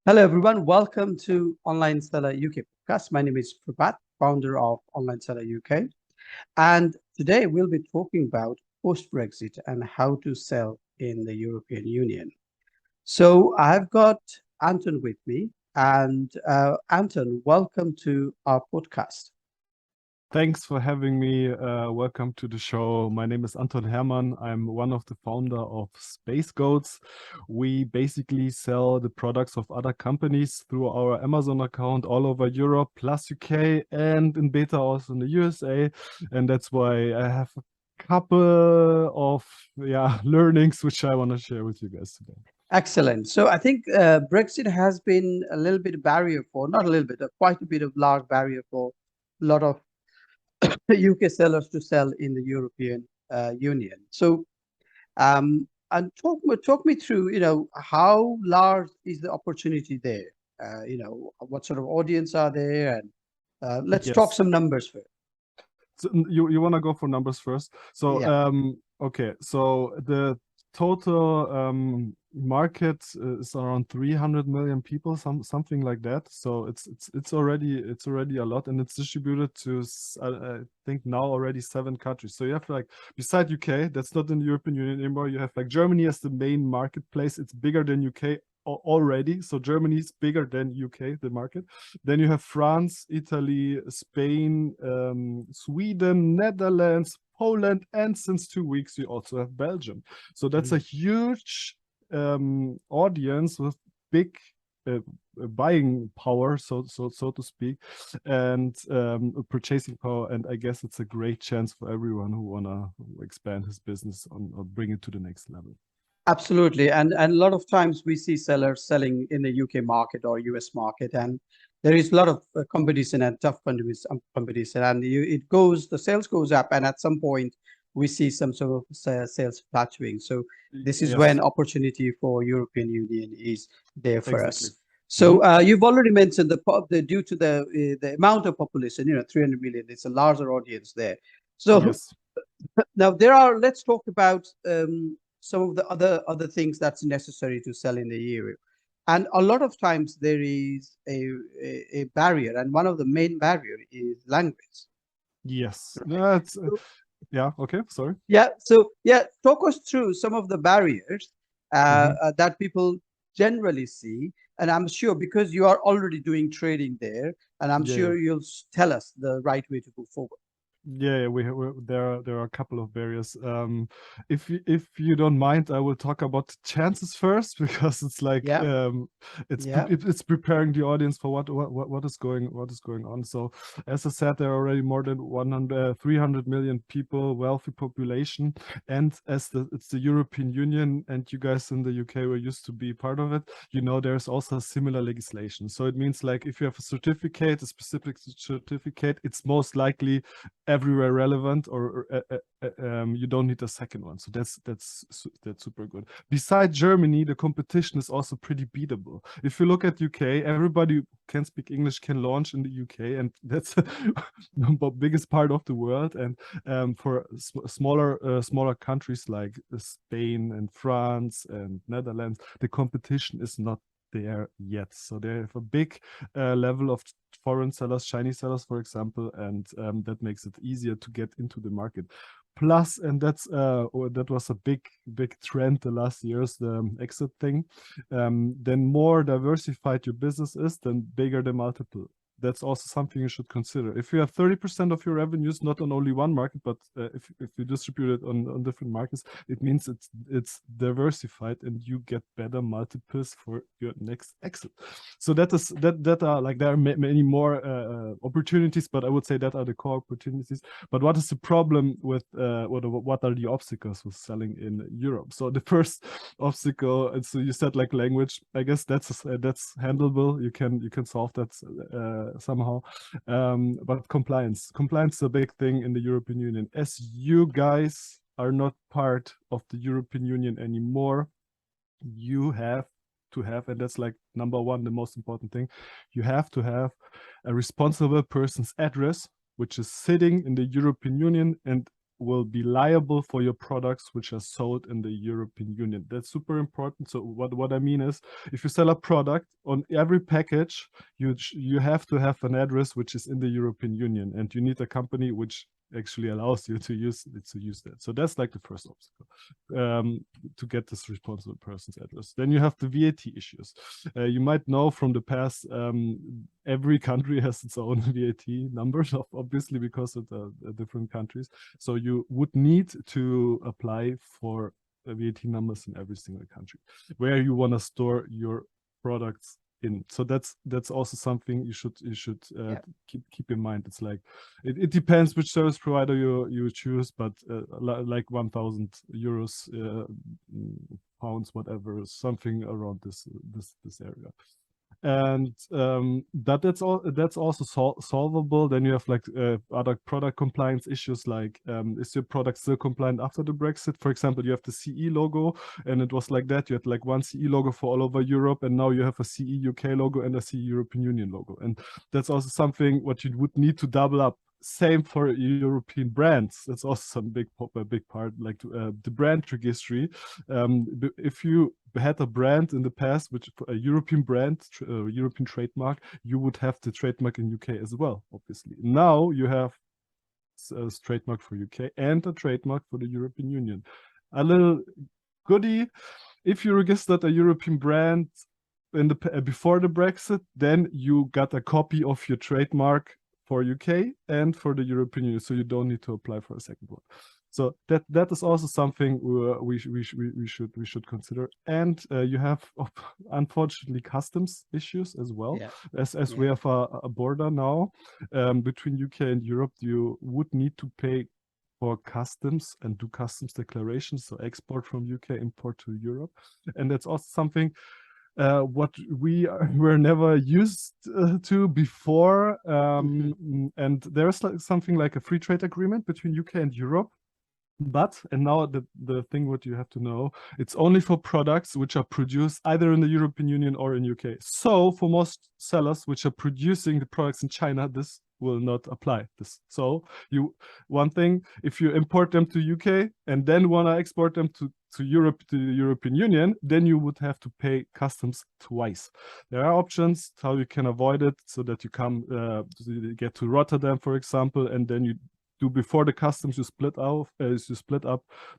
Hello, everyone. Welcome to Online Seller UK podcast. My name is Prabhat, founder of Online Seller UK. And today we'll be talking about post-Brexit and how to sell in the European Union. So I've got Anton with me. And Anton, welcome to our podcast. Thanks for having me. Welcome to the show. My name is Anton Hermann. I'm one of the founder of SPACEGOATS. We basically sell the products of other companies through our Amazon account all over Europe, plus UK, and in beta also in the USA. And that's why I have a couple of learnings which I want to share with you guys today. Excellent. So I think Brexit has been a little bit of barrier for, not a little bit, quite a bit of large barrier for a lot of UK sellers to sell in the European Union. So, and talk me through, how large is the opportunity there? What sort of audience are there? And let's talk Yes. some numbers first. So you want to go for numbers first? So Yeah. okay, so the total market is around 300 million people, something like that. So it's already a lot, and it's distributed to I think now already 7 countries. So you have like, beside UK, that's not in the European Union anymore, you have like Germany as the main marketplace. It's bigger than UK already. So Germany is bigger than UK, the market. Then you have France, Italy, Spain, Sweden, Netherlands, Poland, and since 2 weeks you also have Belgium. So that's a huge audience with big buying power, so to speak, and purchasing power. And I guess it's a great chance for everyone who wanna expand his business or bring it to the next level. Absolutely. And a lot of times we see sellers selling in the UK market or US market, and there is a lot of competition and tough competition, and the sales goes up, and at some point we see some sort of sales plateauing. So this is when Yes, opportunity for European Union is there for exactly. us. So you've already mentioned due to the amount of population, 300 million, it's a larger audience there. So Yes. now let's talk about some of the other things that's necessary to sell in the area. And a lot of times there is a barrier, and one of the main barrier is language. Yes. That's So, yeah, okay, sorry. talk us through some of the barriers Mhm. that people generally see. And I'm sure because you are already doing trading there, and I'm Yeah, yeah. sure you'll tell us the right way to go forward. Yeah, there are a couple of barriers. If you don't mind, I will talk about the chances first because it's like Yeah, yeah. it's preparing the audience for what is going on. So as I said, there are already more than 300 million people, wealthy population, and it's the European Union, and you guys in the UK were used to be part of it. There's also similar legislation. So it means like if you have a certificate, a specific certificate, it's most likely everywhere relevant, or you don't need a second one. So that's super good. Beside Germany, the competition is also pretty beatable. If you look at UK, everybody who can speak English can launch in the UK, and that's the biggest part of the world. And for smaller countries like Spain and France and Netherlands, the competition is not there yet. So they have a big level of foreign sellers, Chinese sellers, for example, and that makes it easier to get into the market. Plus, and that was a big trend the last years, the exit thing. Then more diversified your business is, then bigger the multiple. That's also something you should consider. If you have 30% of your revenues not on only one market, but if you distribute it on different markets, it means it's diversified, and you get better multiples for your next exit. So that are like, there are many more opportunities, but I would say that are the core opportunities. But what is the problem with what are the obstacles with selling in Europe? So the first obstacle, and so you said like language, I guess that's handleable. You can solve that somehow. But compliance is a big thing in the European Union. As you guys are not part of the European Union anymore, you have to have, and that's like number one, the most important thing, you have to have a responsible person's address, which is sitting in the European Union and will be liable for your products which are sold in the European Union. That's super important. So what I mean is, if you sell a product, on every package, you have to have an address which is in the European Union, and you need a company which actually allows you to use that. So that's like the first obstacle, to get this responsible person's address. Then you have the VAT issues. You might know from the past, every country has its own VAT numbers, obviously, because of the different countries. So you would need to apply for VAT numbers in every single country where you want to store your products in. So that's also something you should keep in mind. It's like it depends which service provider you choose, but like 1,000 euros, pounds, whatever, something around this area. And that's also solvable. Then you have like other product compliance issues, like is your product still compliant after the Brexit? For example, you have the CE logo, and it was like that. You had like one CE logo for all over Europe, and now you have a CE UK logo and a CE European Union logo. And that's also something what you would need to double up. Same for European brands. That's also some big part, like the brand registry. If you had a brand in the past, which a European brand, European trademark, you would have the trademark in UK as well, obviously. Now you have a trademark for UK and a trademark for the European Union. A little goodie, if you registered a European brand in the before the Brexit, then you got a copy of your trademark for UK and for the European Union, so you don't need to apply for a second one. So that is also something we should consider. And you have, unfortunately, customs issues as well. As we have a border now between UK and Europe, you would need to pay for customs and do customs declarations, so export from UK, import to Europe. And that's also something what we were never used to before. And there's like something like a free trade agreement between UK and Europe. But, and now the thing what you have to know, it's only for products which are produced either in the European Union or in UK. So for most sellers which are producing the products in China, this will not apply. One thing, if you import them to UK and then want to export them to Europe, to the European Union, then you would have to pay customs twice. There are options how you can avoid it, so that you get to Rotterdam, for example, and then you do before the customs, you split up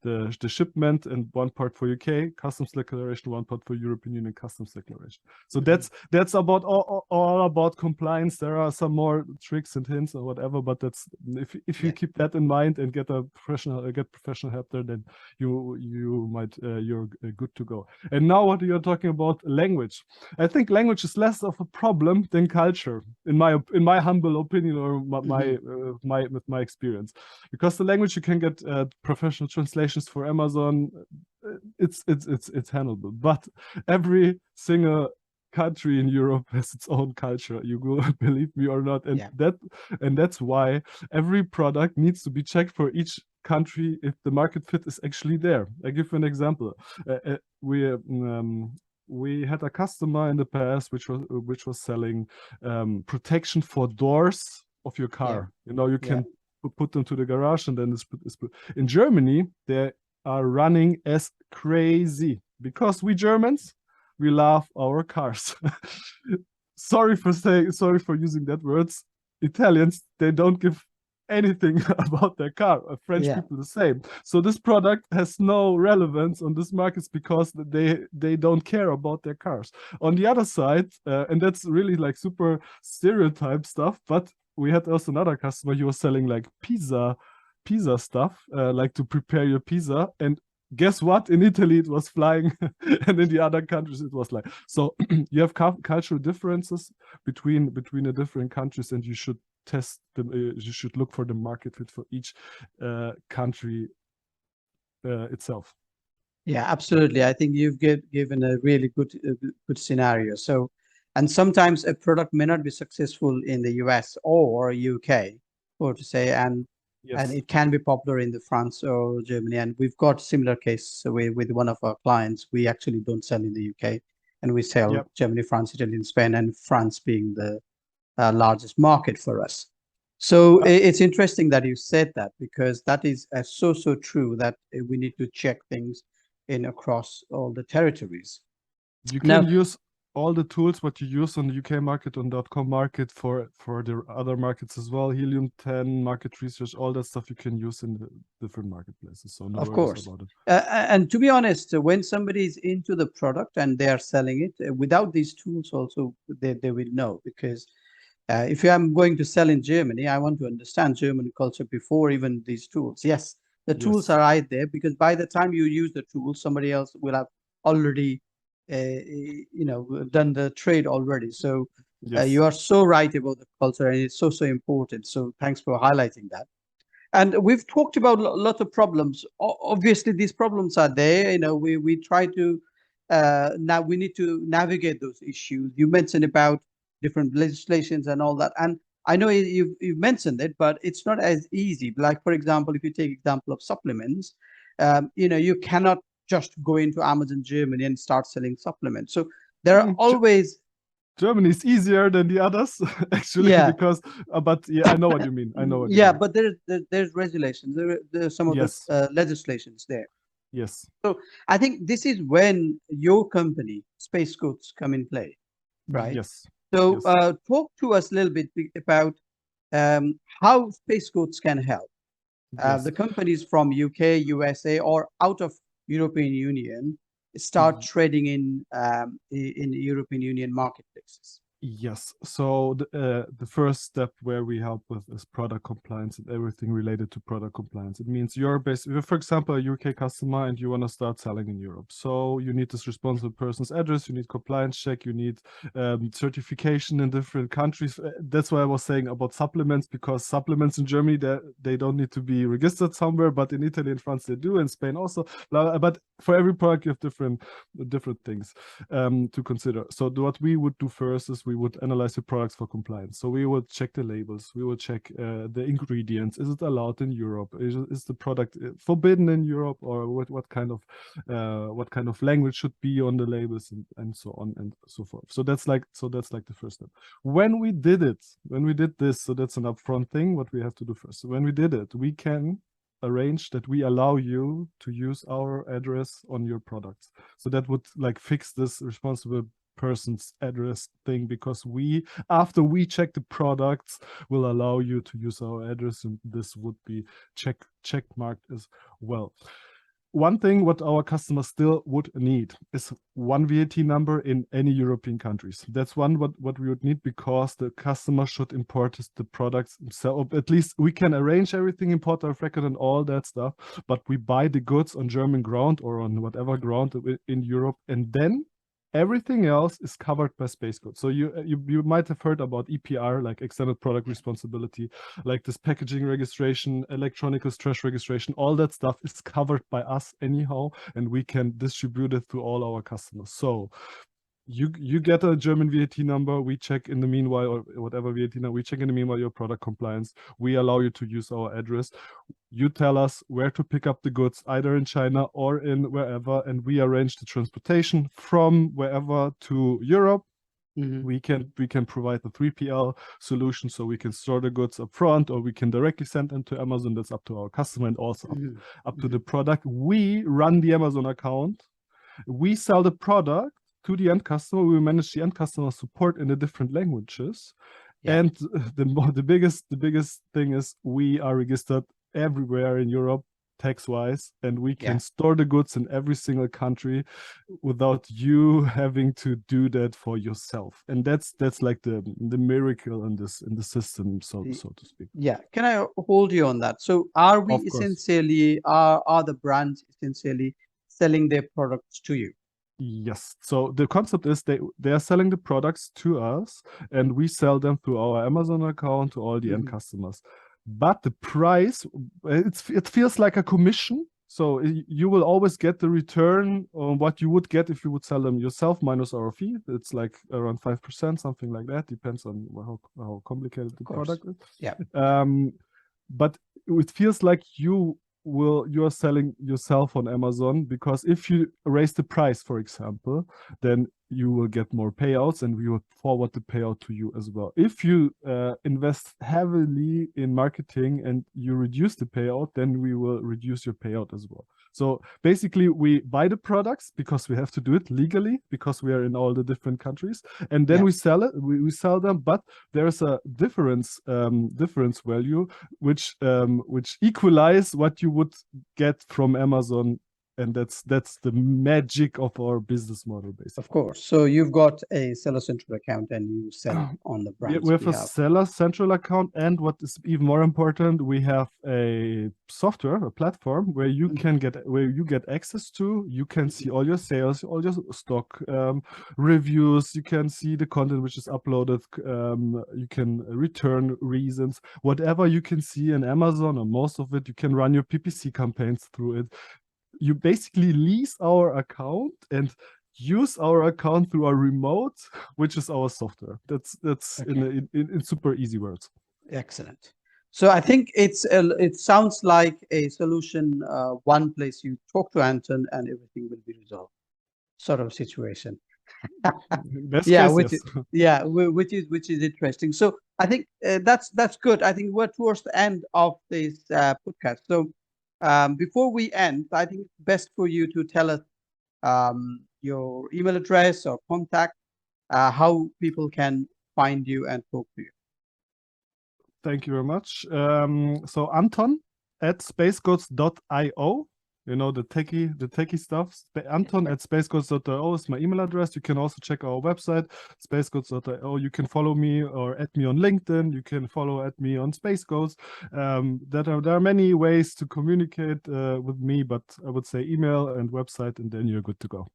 the shipment, and one part for UK customs declaration, one part for European Union customs declaration. So that's about all about compliance. There are some more tricks and hints or whatever, but that's if you keep that in mind and get professional help there, then you're good to go. And now what you're talking about, language. I think language is less of a problem than culture, in my humble opinion, or with my experience. Because the language, you can get professional translations for Amazon. It's handleable. But every single country in Europe has its own culture. You will believe me or not, and that's why every product needs to be checked for each country if the market fit is actually there. I give you an example. We had a customer in the past which was selling protection for doors of your car. You can put them to the garage, and then it's in Germany they are running as crazy, because we Germans, we love our cars. sorry for using that words. Italians, they don't give anything about their car. French people the same. So this product has no relevance on this markets, because they don't care about their cars. On the other side, and that's really like super stereotype stuff, but we had also another customer. He was selling like pizza stuff, like to prepare your pizza. And guess what? In Italy, it was flying, and in the other countries, it was like. So you have cultural differences between the different countries, and you should test them. You should look for the market fit for each country itself. Yeah, absolutely. I think you've given a really good scenario. So, and sometimes a product may not be successful in the US or UK, or to say, and it can be popular in the France or Germany. And we've got similar case with one of our clients. We actually don't sell in the UK, and we sell Germany, France, Italy, and Spain, and France being the largest market for us. So it's interesting that you said that, because that is so true, that we need to check things in across all the territories. You can Now, use all the tools what you use on the UK market, on .com market, for the other markets as well. Helium 10, market research, all that stuff you can use in the different marketplaces. So no of worries course, about it. and to be honest, when somebody is into the product and they are selling it, without these tools also, they will know, because if I'm going to sell in Germany, I want to understand German culture before even these tools. Yes, the tools Yes. are right there, because by the time you use the tools, somebody else will have already, done the trade already. So Yes. you are so right about the culture, and it's so important. So thanks for highlighting that. And we've talked about lots of problems. Obviously, these problems are there. We try to now we need to navigate those issues. You mentioned about different legislations and all that, and I know you've mentioned it, but it's not as easy. Like, for example, if you take example of supplements, you cannot just go into Amazon Germany and start selling supplements. So there are Mm, always, Germany is easier than the others, actually, yeah. because, but yeah, I know what you mean. I know what you Yeah, mean. but there's regulations. There's some of the Yes. legislations there. Yes. So I think this is when your company, SpaceGoats, come in play, right? Yes. So Yes. talk to us a little bit about how SpaceGoats can help Yes. the companies from UK, USA, or out of European Union start trading in European Union marketplaces. Yes. So the first step where we help with is product compliance and everything related to product compliance. It means you're basically, for example, a UK customer and you want to start selling in Europe. So you need this responsible person's address, you need compliance check, you need certification in different countries. That's why I was saying about supplements, because supplements in Germany, they don't need to be registered somewhere, but in Italy and France they do, in Spain also. But for every product you have different things to consider. So what we would do first is we would analyze the products for compliance. So we would check the labels, we would check the ingredients. Is it allowed in Europe? Is the product forbidden in Europe, or what kind of language should be on the labels, and so on and so forth. So that's like the first step. When we did this, so that's an upfront thing. What we have to do first. So when we did it, we can arrange that we allow you to use our address on your products. So that would like fix this responsible person's address thing, because after we check the products, will allow you to use our address, and this would be check marked as well. One thing what our customers still would need is one VAT number in any European countries. That's what we would need, because the customer should import the products themselves. At least we can arrange everything, import of record and all that stuff, but we buy the goods on German ground or on whatever ground in Europe, and then everything else is covered by SpaceGoats. So you might have heard about EPR, like extended product responsibility, like this packaging registration, electronic trash registration, all that stuff is covered by us anyhow, and we can distribute it to all our customers. So you get a German VAT number, we check in the meanwhile, or whatever VAT number, we check in the meanwhile your product compliance, we allow you to use our address. You tell us where to pick up the goods, either in China or in wherever, and we arrange the transportation from wherever to Europe. Mm-hmm. We can provide the 3PL solution, so we can store the goods up front, or we can directly send them to Amazon. That's up to our customer, and also Mm-hmm. up to the product. We run the Amazon account. We sell the product to the end customer. We manage the end customer support in the different languages. Yeah. And the biggest thing is we are registered everywhere in Europe tax-wise, and we can Yeah. store the goods in every single country without you having to do that for yourself. And that's like the miracle in the system, so to speak. Yeah. Can I hold you on that? So are we Of course. essentially, are the brands essentially selling their products to you? Yes. So the concept is they are selling the products to us, and we sell them through our Amazon account to all the end Mm-hmm. customers. But the price, it feels like a commission. So you will always get the return on what you would get if you would sell them yourself minus our fee. It's like around 5%, something like that. Depends on how complicated Of the course. product is. Yeah. But it feels like you are selling yourself on Amazon, because if you raise the price, for example, then you will get more payouts, and we will forward the payout to you as well. If you invest heavily in marketing and you reduce the payout, then we will reduce your payout as well. So basically, we buy the products because we have to do it legally, because we are in all the different countries, and then we sell it. We sell them, but there's a difference value which equalize what you would get from Amazon, and that's the magic of our business model, basically. Of course. So you've got a Seller Central account and you sell on the brand's we have behalf. a Seller Central account, and what is even more important, we have a software, a platform where you can get access to. You can see all your sales, all your stock reviews. You can see the content which is uploaded. You can return reasons, whatever you can see in Amazon, or most of it. You can run your PPC campaigns through it. You basically lease our account and use our account through our remote, which is our software. That's okay. in super easy words. Excellent. So I think it sounds like a solution, one place you talk to Anton and everything will be resolved, sort of situation. Best case, yes. Which is interesting. So I think that's good. I think we're towards the end of this podcast. So before we end, I think it's best for you to tell us your email address or contact, how people can find you and talk to you. Thank you very much. So Anton at SPACEGOATS.io. You know, the techie stuff. Anton at SPACEGOATS.io is my email address. You can also check our website, SPACEGOATS.io. You can follow me or add me on LinkedIn. You can follow me on SPACEGOATS. There are many ways to communicate with me, but I would say email and website, and then you're good to go.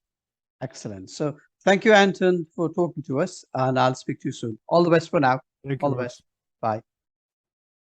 Excellent. So thank you, Anton, for talking to us, and I'll speak to you soon. All the best for now. Thank you. All the best. Bye.